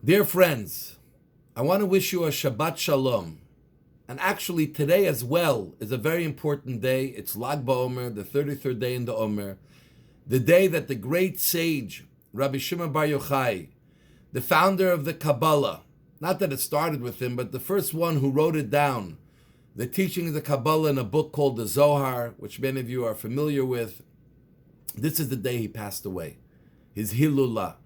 Dear friends, I want to wish you a Shabbat Shalom. And actually, today as well is a very important day. It's Lag BaOmer, the 33rd day in the Omer, the day that the great sage, Rabbi Shimon Bar Yochai, the founder of the Kabbalah, not that it started with him, but the first one who wrote it down, the teaching of the Kabbalah in a book called the Zohar, which many of you are familiar with. This is the day he passed away, his Hilulah.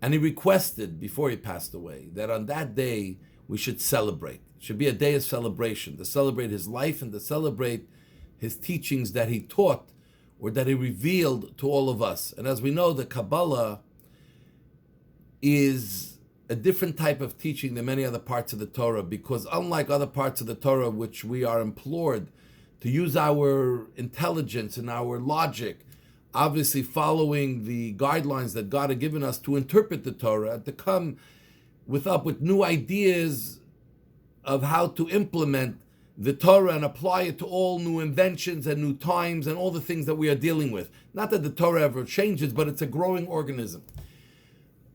And he requested, before he passed away, that on that day we should celebrate. It should be a day of celebration, to celebrate his life and to celebrate his teachings that he taught or that he revealed to all of us. And as we know, the Kabbalah is a different type of teaching than many other parts of the Torah, because unlike other parts of the Torah, which we are implored to use our intelligence and our logic, obviously following the guidelines that God had given us to interpret the Torah, to come with new ideas of how to implement the Torah and apply it to all new inventions and new times and all the things that we are dealing with. Not that the Torah ever changes, but it's a growing organism.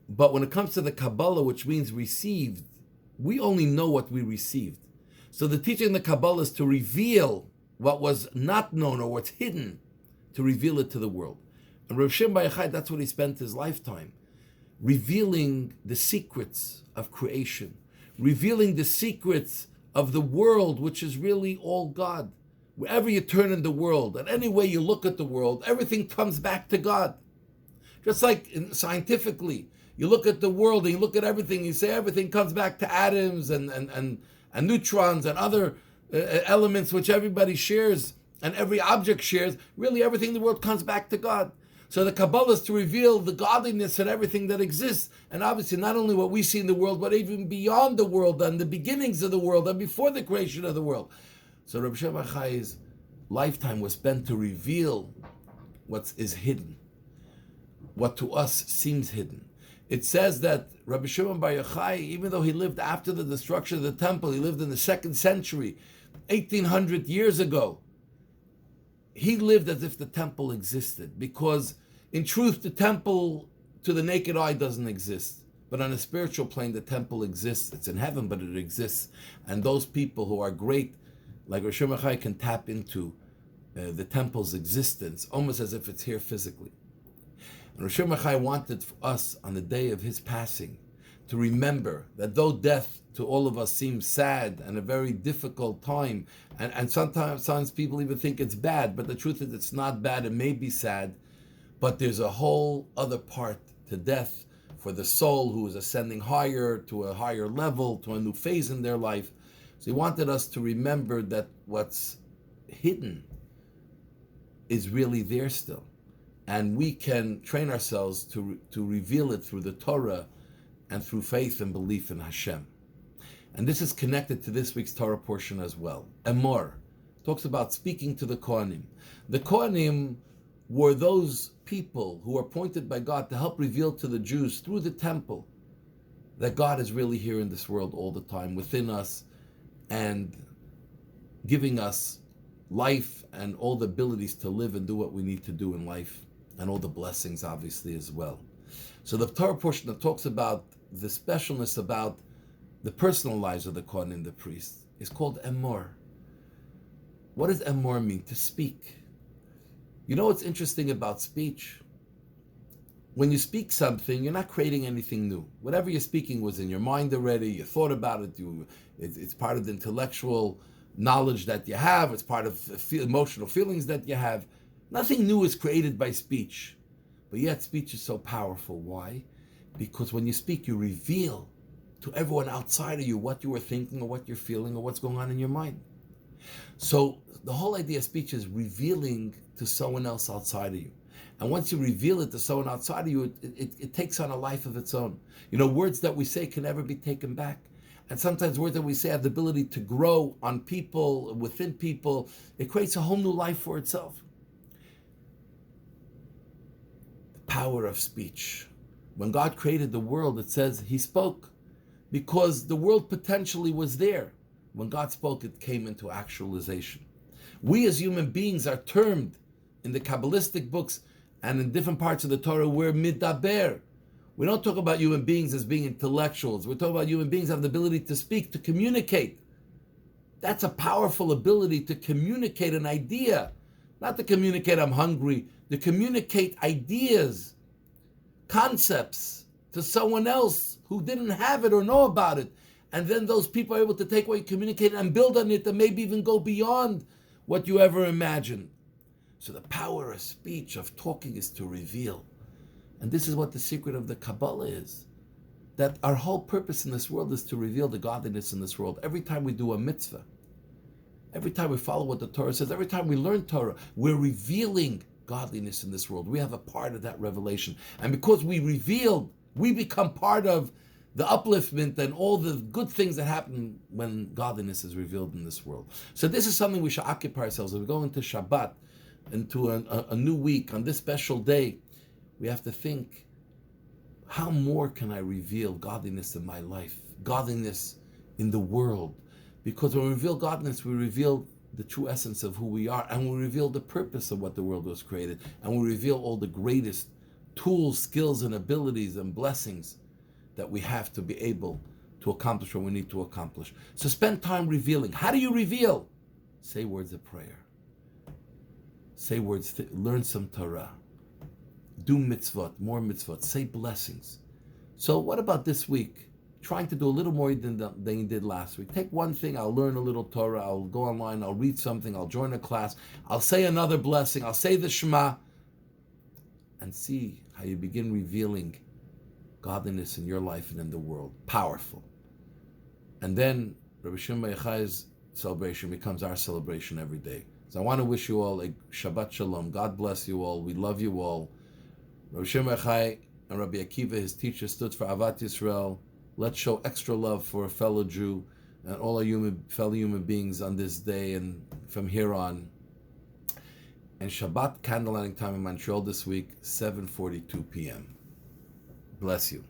But when it comes to the Kabbalah, which means received, we only know what we received. So the teaching of the Kabbalah is to reveal what was not known or what's hidden, to reveal it to the world. And Rav Shimon Bar Yochai, that's what he spent his lifetime, revealing the secrets of creation, revealing the secrets of the world, which is really all God. Wherever you turn in the world, and any way you look at the world, everything comes back to God. Just like scientifically, you look at the world and you look at everything, you say everything comes back to atoms and neutrons and other elements which everybody shares and every object shares. Really, everything in the world comes back to God. So the Kabbalah is to reveal the godliness in everything that exists. And obviously not only what we see in the world, but even beyond the world and the beginnings of the world and before the creation of the world. So Rabbi Shimon Bar Yochai's lifetime was spent to reveal what is hidden, what to us seems hidden. It says that Rabbi Shimon Bar Yochai, even though he lived after the destruction of the temple, he lived in the 2nd century, 1800 years ago, he lived as if the temple existed, because in truth the temple to the naked eye doesn't exist, but on a spiritual plane the temple exists. It's in heaven, but it exists, and those people who are great like Rosh Hashanah can tap into the temple's existence almost as if it's here physically. And Rosh Hashanah wanted for us on the day of his passing to remember that though death to all of us seems sad and a very difficult time, and sometimes people even think it's bad, but the truth is it's not bad, it may be sad, but there's a whole other part to death for the soul who is ascending higher, to a higher level, to a new phase in their life. So he wanted us to remember that what's hidden is really there still, and we can train ourselves to reveal it through the Torah and through faith and belief in Hashem. And this is connected to this week's Torah portion as well. Emor talks about speaking to the Kohanim. The Kohanim were those people who were appointed by God to help reveal to the Jews through the temple that God is really here in this world all the time, within us, and giving us life and all the abilities to live and do what we need to do in life, and all the blessings obviously as well. So the Torah portion that talks about the specialness about the personal lives of the Kohanim, the priests, is called Emor. What does Emor mean? To speak. You know what's interesting about speech? When you speak something, you're not creating anything new. Whatever you're speaking was in your mind already, you thought about it, it's part of the intellectual knowledge that you have, it's part of the emotional feelings that you have. Nothing new is created by speech. But yet speech is so powerful. Why? Because when you speak, you reveal to everyone outside of you what you were thinking or what you're feeling or what's going on in your mind. So the whole idea of speech is revealing to someone else outside of you. And once you reveal it to someone outside of you, it takes on a life of its own. You know, words that we say can never be taken back. And sometimes words that we say have the ability to grow on people, within people. It creates a whole new life for itself. The power of speech. When God created the world, it says he spoke, because the world potentially was there. When God spoke, it came into actualization. We as human beings are termed in the Kabbalistic books and in different parts of the Torah, we're midaber. We don't talk about human beings as being intellectuals. We're talking about human beings have the ability to speak, to communicate. That's a powerful ability to communicate an idea. Not to communicate, I'm hungry. To communicate ideas, concepts to someone else who didn't have it or know about it. And then those people are able to take what you communicate and build on it and maybe even go beyond what you ever imagined. So the power of speech, of talking, is to reveal. And this is what the secret of the Kabbalah is. That our whole purpose in this world is to reveal the godliness in this world. Every time we do a mitzvah, every time we follow what the Torah says, every time we learn Torah, we're revealing godliness in this world. We have a part of that revelation. And because we revealed, we become part of the upliftment and all the good things that happen when godliness is revealed in this world. So this is something we should occupy ourselves. As we go into Shabbat, into a new week, on this special day, we have to think, how more can I reveal godliness in my life, godliness in the world? Because when we reveal godliness, we reveal the true essence of who we are, and we reveal the purpose of what the world was created, and we reveal all the greatest tools, skills, and abilities and blessings that we have to be able to accomplish what we need to accomplish. So spend time revealing. How do you reveal? Say words of prayer. Say words, learn some Torah. Do mitzvot, more mitzvot. Say blessings. So what about this week? Trying to do a little more than you did last week. Take one thing, I'll learn a little Torah, I'll go online, I'll read something, I'll join a class, I'll say another blessing, I'll say the Shema, and see how you begin revealing godliness in your life and in the world. Powerful. And then Rabbi Shimon Bar Yochai's celebration becomes our celebration every day. So I want to wish you all a Shabbat Shalom. God bless you all. We love you all. Rabbi Shimon Bar Yochai and Rabbi Akiva, his teacher, stood for Avat Yisrael. Let's show extra love for a fellow Jew and all our fellow human beings on this day and from here on. And Shabbat candlelighting time in Montreal this week, 7:42 p.m. Bless you.